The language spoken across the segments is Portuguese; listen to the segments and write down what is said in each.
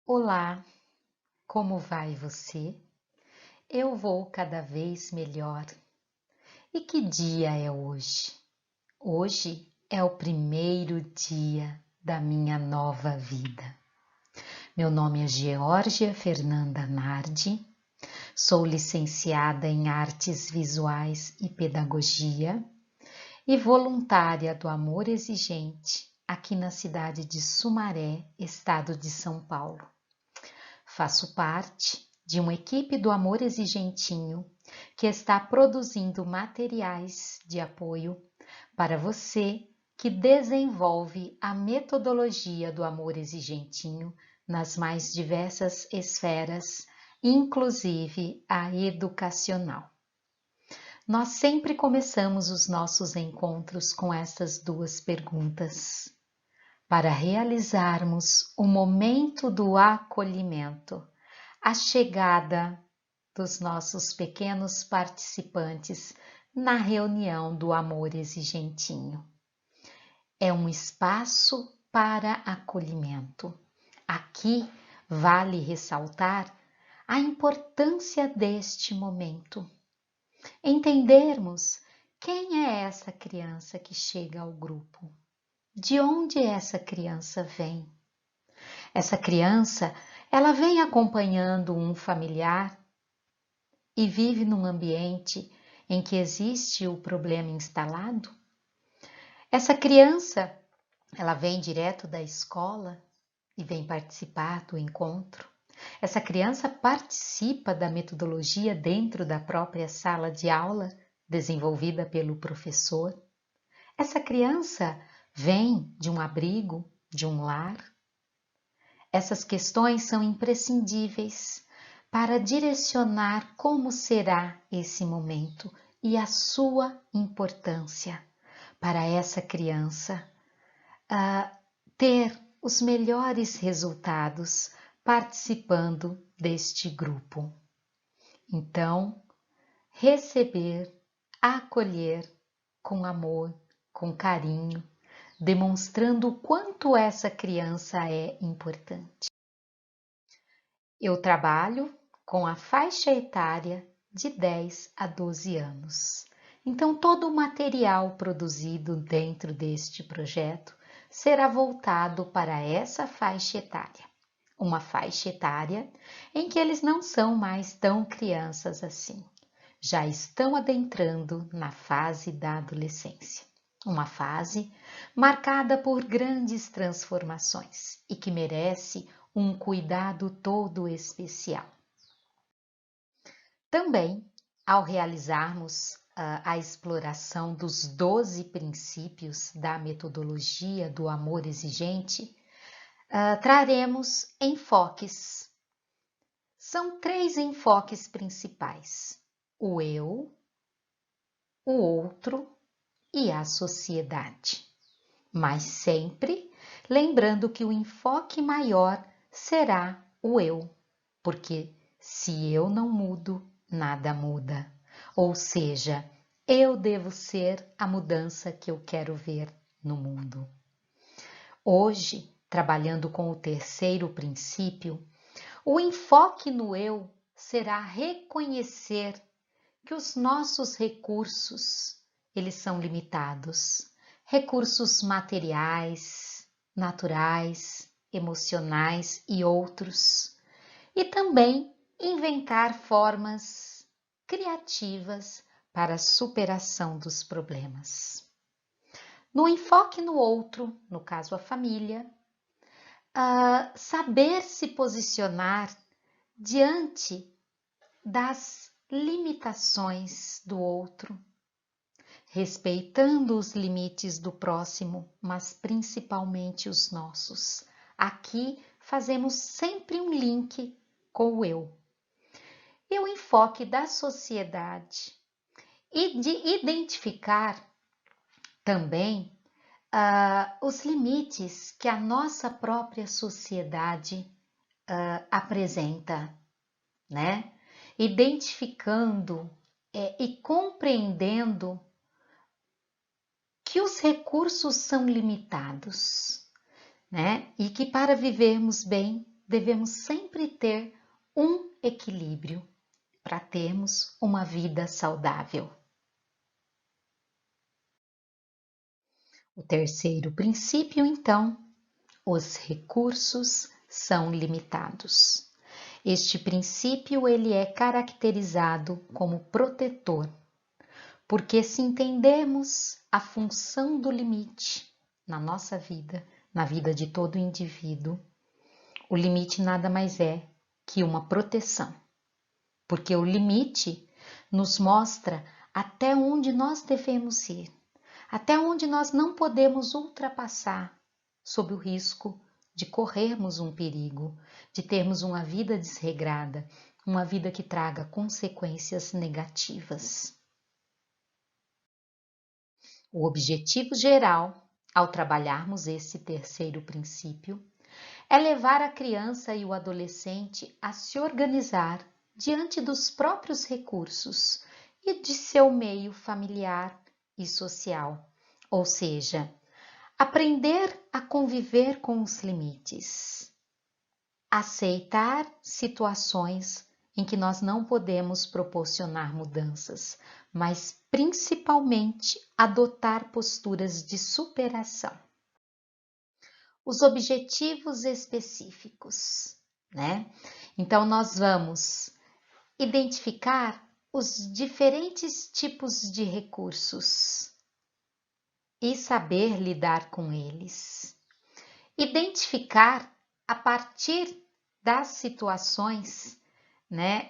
Olá, como vai você? Eu vou cada vez melhor. E que dia é hoje? Hoje é o primeiro dia da minha nova vida. Meu nome é Geórgia Fernanda Nardi, sou licenciada em Artes Visuais e Pedagogia e voluntária do Amor Exigente aqui na cidade de Sumaré, estado de São Paulo. Faço parte de uma equipe do Amor Exigentinho que está produzindo materiais de apoio para você que desenvolve a metodologia do Amor Exigentinho nas mais diversas esferas, inclusive a educacional. Nós sempre começamos os nossos encontros com estas duas perguntas, para realizarmos o momento do acolhimento, a chegada dos nossos pequenos participantes na reunião do Amor Exigentinho. É um espaço para acolhimento. Aqui vale ressaltar a importância deste momento. Entendermos quem é essa criança que chega ao grupo. De onde essa criança vem? Essa criança, ela vem acompanhando um familiar e vive num ambiente em que existe o problema instalado? Essa criança, ela vem direto da escola e vem participar do encontro? Essa criança participa da metodologia dentro da própria sala de aula desenvolvida pelo professor? Essa criança vem de um abrigo, de um lar? Essas questões são imprescindíveis para direcionar como será esse momento e a sua importância para essa criança ter os melhores resultados participando deste grupo. Então, receber, acolher com amor, com carinho, demonstrando o quanto essa criança é importante. Eu trabalho com a faixa etária de 10 a 12 anos. Então, todo o material produzido dentro deste projeto será voltado para essa faixa etária. Uma faixa etária em que eles não são mais tão crianças assim. Já estão adentrando na fase da adolescência. Uma fase marcada por grandes transformações e que merece um cuidado todo especial. Também, ao realizarmos a exploração dos 12 princípios da metodologia do amor exigente, traremos enfoques. São 3 enfoques principais: o eu, o outro e a sociedade. Mas sempre lembrando que o enfoque maior será o eu, porque se eu não mudo, nada muda. Ou seja, eu devo ser a mudança que eu quero ver no mundo. Hoje, trabalhando com o terceiro princípio, o enfoque no eu será reconhecer que os nossos recursos, eles são limitados. Recursos materiais, naturais, emocionais e outros. E também inventar formas criativas para a superação dos problemas. No enfoque no outro, no caso a família, saber se posicionar diante das limitações do outro, respeitando os limites do próximo, mas principalmente os nossos. Aqui fazemos sempre um link com o eu. E o enfoque da sociedade e de identificar também os limites que a nossa própria sociedade apresenta, né? Identificando e compreendendo que os recursos são limitados, né? E que para vivermos bem, devemos sempre ter um equilíbrio para termos uma vida saudável. O terceiro princípio, então, os recursos são limitados. Este princípio ele é caracterizado como protetor, porque se entendermos a função do limite na nossa vida, na vida de todo indivíduo, o limite nada mais é que uma proteção, porque o limite nos mostra até onde nós devemos ir, até onde nós não podemos ultrapassar, sob o risco de corrermos um perigo, de termos uma vida desregrada, uma vida que traga consequências negativas. O objetivo geral, ao trabalharmos esse terceiro princípio, é levar a criança e o adolescente a se organizar diante dos próprios recursos e de seu meio familiar e social, ou seja, aprender a conviver com os limites, aceitar situações em que nós não podemos proporcionar mudanças, mas principalmente adotar posturas de superação. Os objetivos específicos, né? Então, nós vamos identificar os diferentes tipos de recursos e saber lidar com eles. Identificar a partir das situações, né,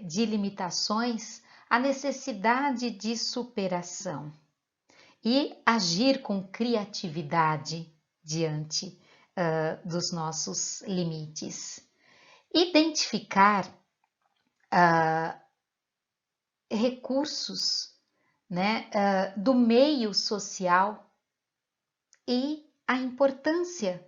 de limitações, a necessidade de superação e agir com criatividade diante dos nossos limites. Identificar recursos, né, do meio social e a importância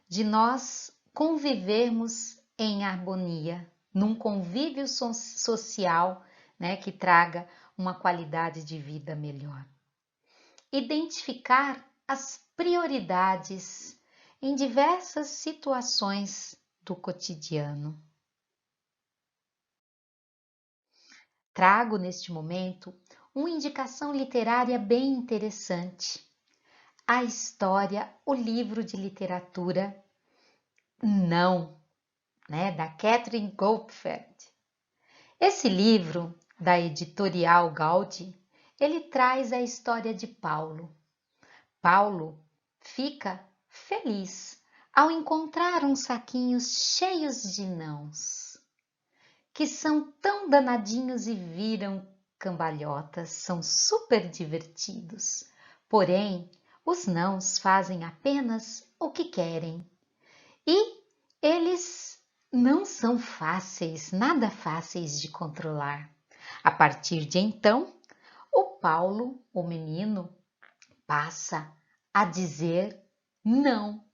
de nós convivermos em harmonia, num convívio social, né, que traga uma qualidade de vida melhor. Identificar as prioridades em diversas situações do cotidiano. Trago neste momento uma indicação literária bem interessante. A história, o livro de literatura Não, né, da Katherine Goldfeld. Esse livro, da editorial Gaudi, ele traz a história de Paulo. Paulo fica feliz ao encontrar uns saquinhos cheios de nãos, que são tão danadinhos e viram cambalhotas, são super divertidos. Porém, os nãos fazem apenas o que querem e eles não são fáceis, nada fáceis de controlar. A partir de então, o Paulo, o menino, passa a dizer não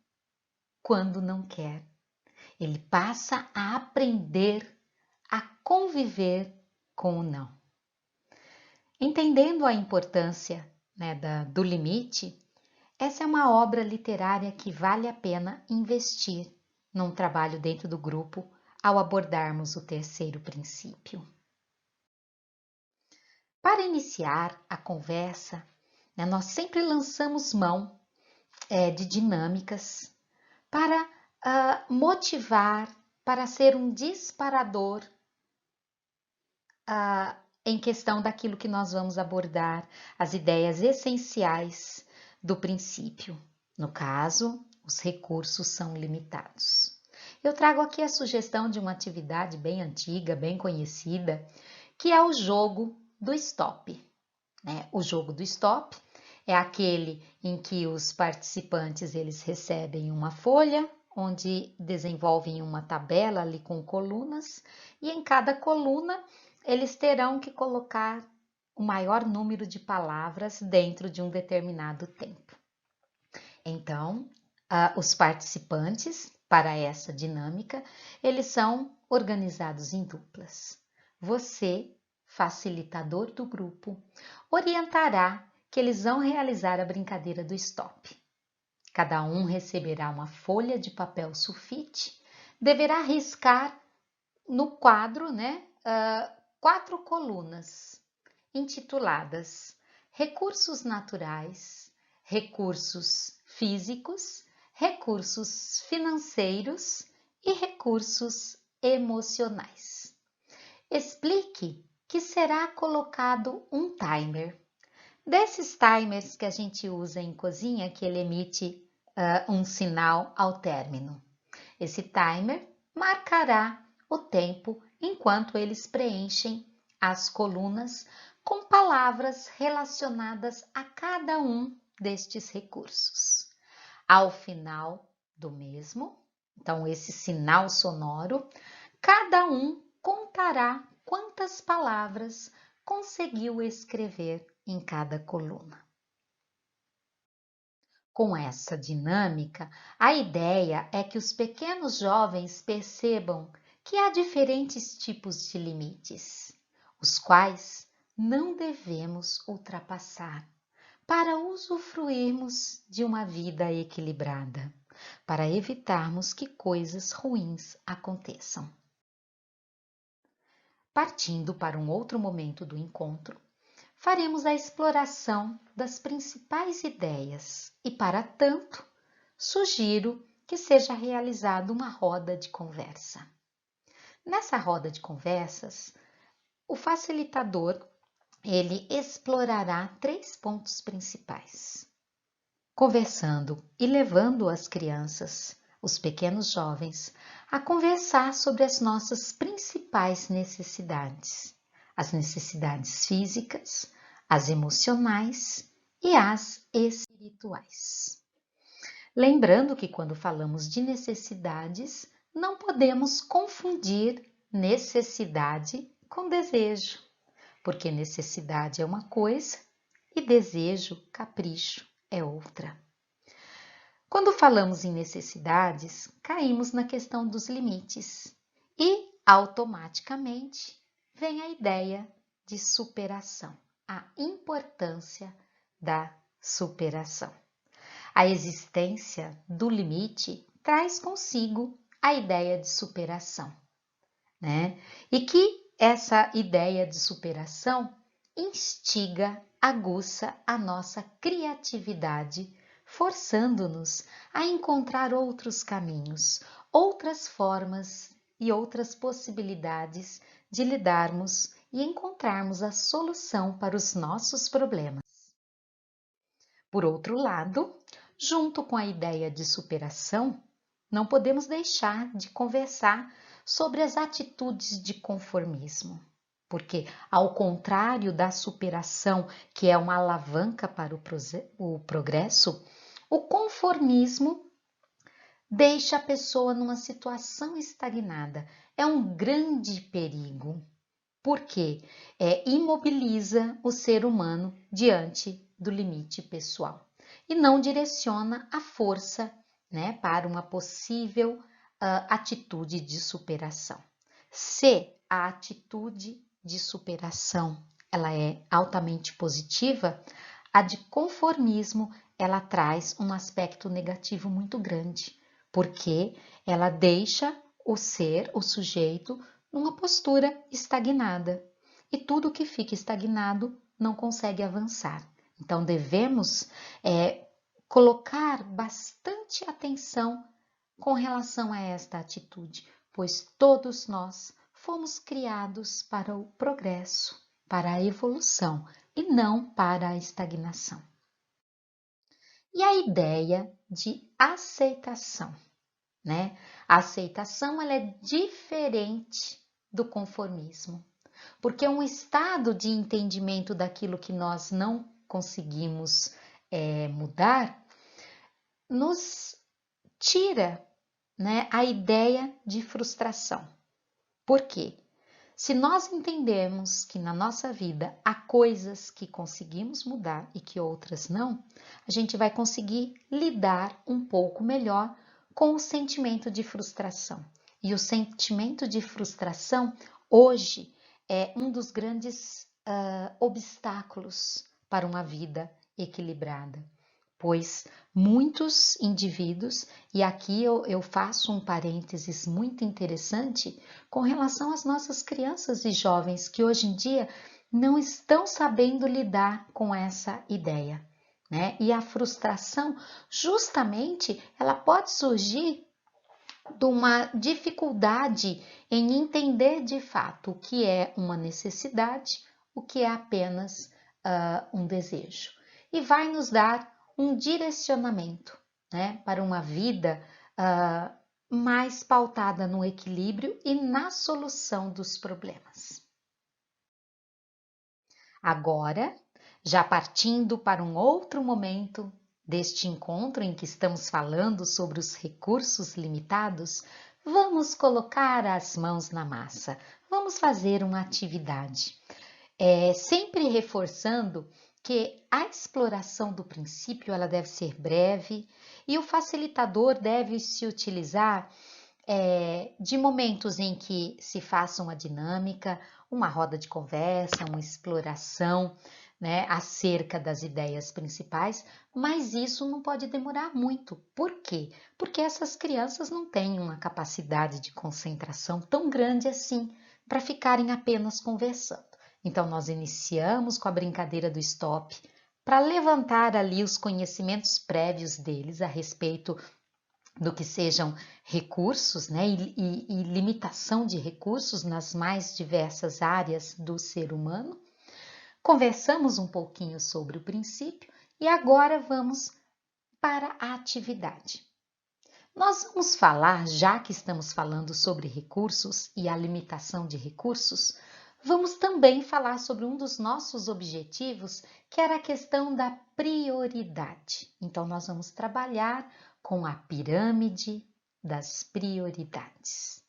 quando não quer. Ele passa a aprender a conviver com o não. Entendendo a importância, né, do limite, essa é uma obra literária que vale a pena investir num trabalho dentro do grupo ao abordarmos o terceiro princípio. Para iniciar a conversa, né, nós sempre lançamos mão de dinâmicas para motivar, para ser um disparador em questão daquilo que nós vamos abordar, as ideias essenciais do princípio. No caso, os recursos são limitados. Eu trago aqui a sugestão de uma atividade bem antiga, bem conhecida, que é o jogo do stop. Né? O jogo do stop é aquele em que os participantes eles recebem uma folha, onde desenvolvem uma tabela ali com colunas, e em cada coluna eles terão que colocar o maior número de palavras dentro de um determinado tempo. Então, os participantes Para essa dinâmica, eles são organizados em duplas. Você, facilitador do grupo, orientará que eles vão realizar a brincadeira do stop. Cada um receberá uma folha de papel sulfite, deverá riscar no quadro, 4 colunas intituladas Recursos Naturais, Recursos Físicos, Recursos Financeiros e Recursos Emocionais. Explique que será colocado um timer. Desses timers que a gente usa em cozinha, que ele emite um sinal ao término. Esse timer marcará o tempo enquanto eles preenchem as colunas com palavras relacionadas a cada um destes recursos. Ao final do mesmo, então esse sinal sonoro, cada um contará quantas palavras conseguiu escrever em cada coluna. Com essa dinâmica, a ideia é que os pequenos jovens percebam que há diferentes tipos de limites, os quais não devemos ultrapassar para usufruirmos de uma vida equilibrada, para evitarmos que coisas ruins aconteçam. Partindo para um outro momento do encontro, faremos a exploração das principais ideias e, para tanto, sugiro que seja realizada uma roda de conversa. Nessa roda de conversas, o facilitador ele explorará 3 pontos principais, conversando e levando as crianças, os pequenos jovens, a conversar sobre as nossas principais necessidades, as necessidades físicas, as emocionais e as espirituais. Lembrando que quando falamos de necessidades, não podemos confundir necessidade com desejo, porque necessidade é uma coisa e desejo, capricho, é outra. Quando falamos em necessidades, caímos na questão dos limites e, automaticamente, vem a ideia de superação, a importância da superação. A existência do limite traz consigo a ideia de superação, né? E que essa ideia de superação instiga, aguça a nossa criatividade, forçando-nos a encontrar outros caminhos, outras formas e outras possibilidades de lidarmos e encontrarmos a solução para os nossos problemas. Por outro lado, junto com a ideia de superação, não podemos deixar de conversar sobre as atitudes de conformismo, porque, ao contrário da superação, que é uma alavanca para o progresso, o conformismo deixa a pessoa numa situação estagnada. É um grande perigo, porque imobiliza o ser humano diante do limite pessoal e não direciona a força, para uma possível atitude de superação. Se a atitude de superação ela é altamente positiva, a de conformismo ela traz um aspecto negativo muito grande, porque ela deixa o sujeito, numa postura estagnada. E tudo que fica estagnado não consegue avançar. Então, devemos colocar bastante atenção com relação a esta atitude, pois todos nós fomos criados para o progresso, para a evolução e não para a estagnação. E a ideia de aceitação, né? A aceitação ela é diferente do conformismo, porque é um estado de entendimento daquilo que nós não conseguimos mudar, nos tira, a ideia de frustração. Por quê? Se nós entendermos que na nossa vida há coisas que conseguimos mudar e que outras não, a gente vai conseguir lidar um pouco melhor com o sentimento de frustração. E o sentimento de frustração, hoje, é um dos grandes obstáculos para uma vida equilibrada, pois muitos indivíduos, e aqui eu faço um parênteses muito interessante com relação às nossas crianças e jovens que hoje em dia não estão sabendo lidar com essa ideia, né? E a frustração, justamente, ela pode surgir de uma dificuldade em entender de fato o que é uma necessidade, o que é apenas um desejo. E vai nos dar um direcionamento, né, para uma vida mais pautada no equilíbrio e na solução dos problemas. Agora, já partindo para um outro momento deste encontro em que estamos falando sobre os recursos limitados, vamos colocar as mãos na massa, vamos fazer uma atividade. Sempre reforçando que a exploração do princípio ela deve ser breve e o facilitador deve se utilizar de momentos em que se faça uma dinâmica, uma roda de conversa, uma exploração, né, acerca das ideias principais, mas isso não pode demorar muito. Por quê? Porque essas crianças não têm uma capacidade de concentração tão grande assim para ficarem apenas conversando. Então, nós iniciamos com a brincadeira do stop para levantar ali os conhecimentos prévios deles a respeito do que sejam recursos, né, e limitação de recursos nas mais diversas áreas do ser humano. Conversamos um pouquinho sobre o princípio e agora vamos para a atividade. Nós vamos falar, já que estamos falando sobre recursos e a limitação de recursos, vamos também falar sobre um dos nossos objetivos, que era a questão da prioridade. Então, nós vamos trabalhar com a pirâmide das prioridades.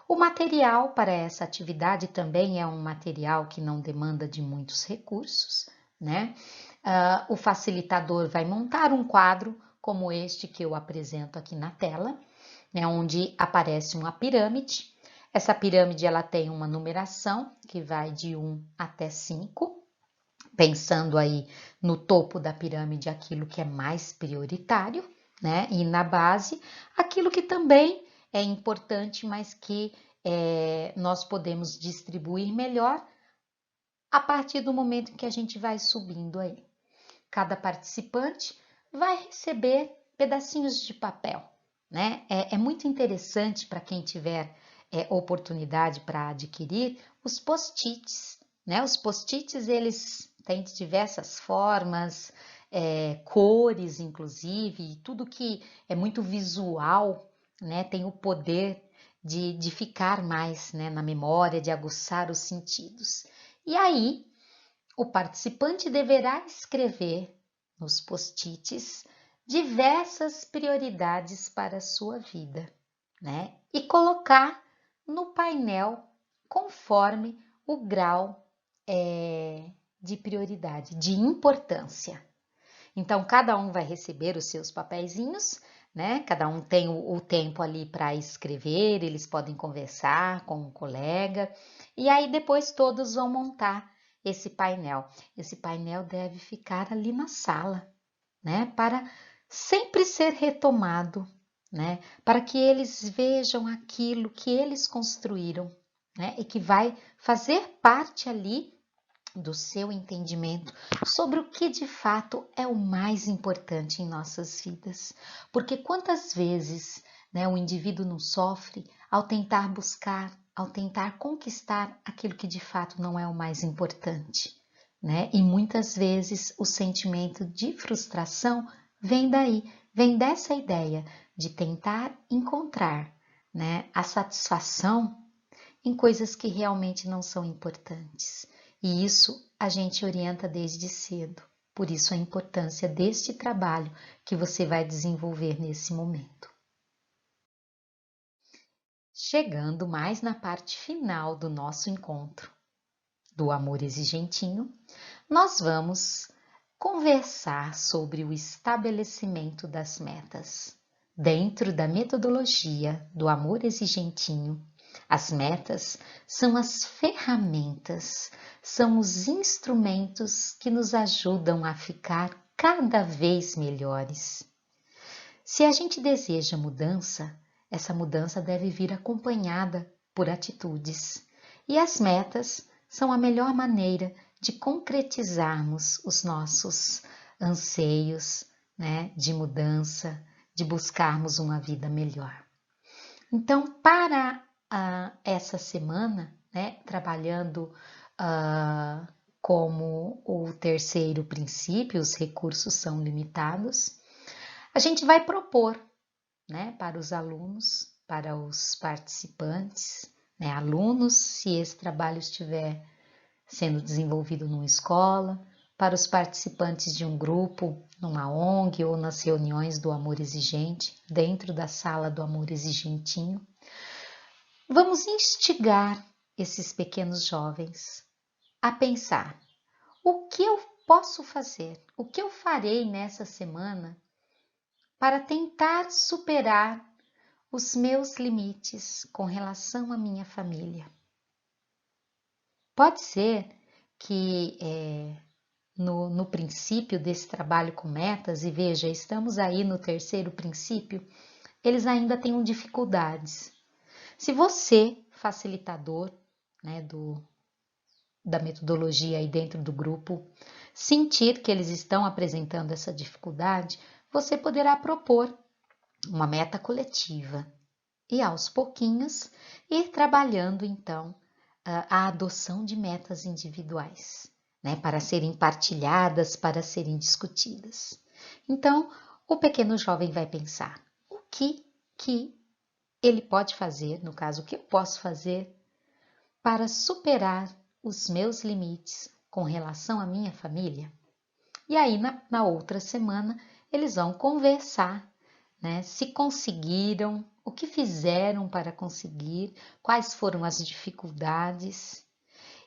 O material para essa atividade também é um material que não demanda de muitos recursos, né? O facilitador vai montar um quadro como este que eu apresento aqui na tela, né, onde aparece uma pirâmide. Essa pirâmide ela tem uma numeração que vai de 1 até 5, pensando aí no topo da pirâmide aquilo que é mais prioritário, né? E na base aquilo que também é importante, mas que nós podemos distribuir melhor a partir do momento que a gente vai subindo aí. Cada participante vai receber pedacinhos de papel, né? É muito interessante para quem tiver oportunidade para adquirir os post-its, né? Os post-its, eles têm de diversas formas, cores, inclusive, e tudo que é muito visual, né? Tem o poder de ficar mais, né, na memória, de aguçar os sentidos. E aí, o participante deverá escrever nos post-its diversas prioridades para a sua vida, né? E colocar no painel conforme o grau de prioridade, de importância. Então, cada um vai receber os seus papeizinhos, né? Cada um tem o tempo ali para escrever, eles podem conversar com um colega, e aí depois todos vão montar esse painel. Esse painel deve ficar ali na sala, né? Para sempre ser retomado, né? Para que eles vejam aquilo que eles construíram, né? E que vai fazer parte ali do seu entendimento sobre o que de fato é o mais importante em nossas vidas. Porque quantas vezes, né, o indivíduo não sofre ao tentar buscar, ao tentar conquistar aquilo que de fato não é o mais importante, né? E muitas vezes o sentimento de frustração vem daí, vem dessa ideia de tentar encontrar, né, a satisfação em coisas que realmente não são importantes. E isso a gente orienta desde cedo. Por isso a importância deste trabalho que você vai desenvolver nesse momento. Chegando mais na parte final do nosso encontro, do amor exigentinho, nós vamos conversar sobre o estabelecimento das metas, Dentro da metodologia do amor exigentinho, as metas são as ferramentas, são os instrumentos que nos ajudam a ficar cada vez melhores. Se a gente deseja mudança, essa mudança deve vir acompanhada por atitudes. E as metas são a melhor maneira de concretizarmos os nossos anseios, né, de mudança, de buscarmos uma vida melhor. Então, para essa semana, né, trabalhando como o terceiro princípio, os recursos são limitados, a gente vai propor, né, para os alunos, para os participantes, né, alunos, se esse trabalho estiver sendo desenvolvido numa escola, para os participantes de um grupo, numa ONG ou nas reuniões do Amor Exigente, dentro da sala do Amor Exigentinho. Vamos instigar esses pequenos jovens a pensar: o que eu posso fazer? O que eu farei nessa semana para tentar superar os meus limites com relação à minha família? Pode ser que no princípio desse trabalho com metas, e veja, estamos aí no terceiro princípio, eles ainda tenham dificuldades. Se você, facilitador, né, da metodologia aí dentro do grupo, sentir que eles estão apresentando essa dificuldade, você poderá propor uma meta coletiva e aos pouquinhos ir trabalhando então a adoção de metas individuais, né, para serem partilhadas, para serem discutidas. Então, o pequeno jovem vai pensar: o que ele pode fazer, no caso, o que eu posso fazer para superar os meus limites com relação à minha família? E aí, na outra semana, eles vão conversar, né? Se conseguiram, o que fizeram para conseguir, quais foram as dificuldades.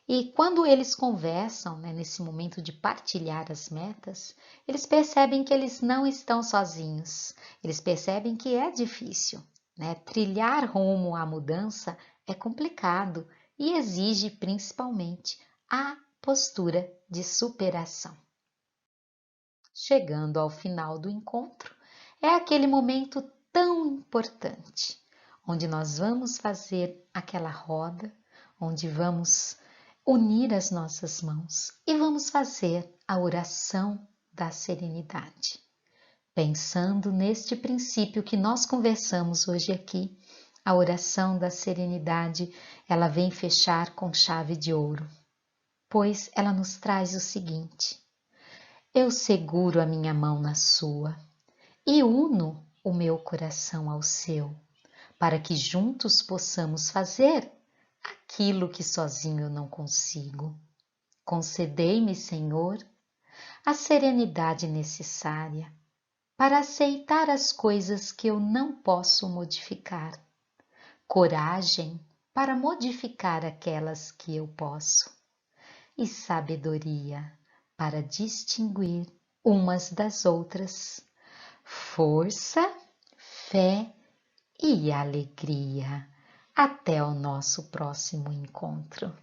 E quando eles conversam, né, nesse momento de partilhar as metas, eles percebem que eles não estão sozinhos, eles percebem que é difícil, né? Trilhar rumo à mudança é complicado e exige principalmente a postura de superação. Chegando ao final do encontro, é aquele momento tão importante, onde nós vamos fazer aquela roda, onde vamos unir as nossas mãos e vamos fazer a oração da serenidade. Pensando neste princípio que nós conversamos hoje aqui, a oração da serenidade, ela vem fechar com chave de ouro, pois ela nos traz o seguinte: eu seguro a minha mão na sua e uno o meu coração ao seu, para que juntos possamos fazer aquilo que sozinho eu não consigo. Concedei-me, Senhor, a serenidade necessária para aceitar as coisas que eu não posso modificar, coragem para modificar aquelas que eu posso, e sabedoria para distinguir umas das outras, força, fé e alegria. Até o nosso próximo encontro.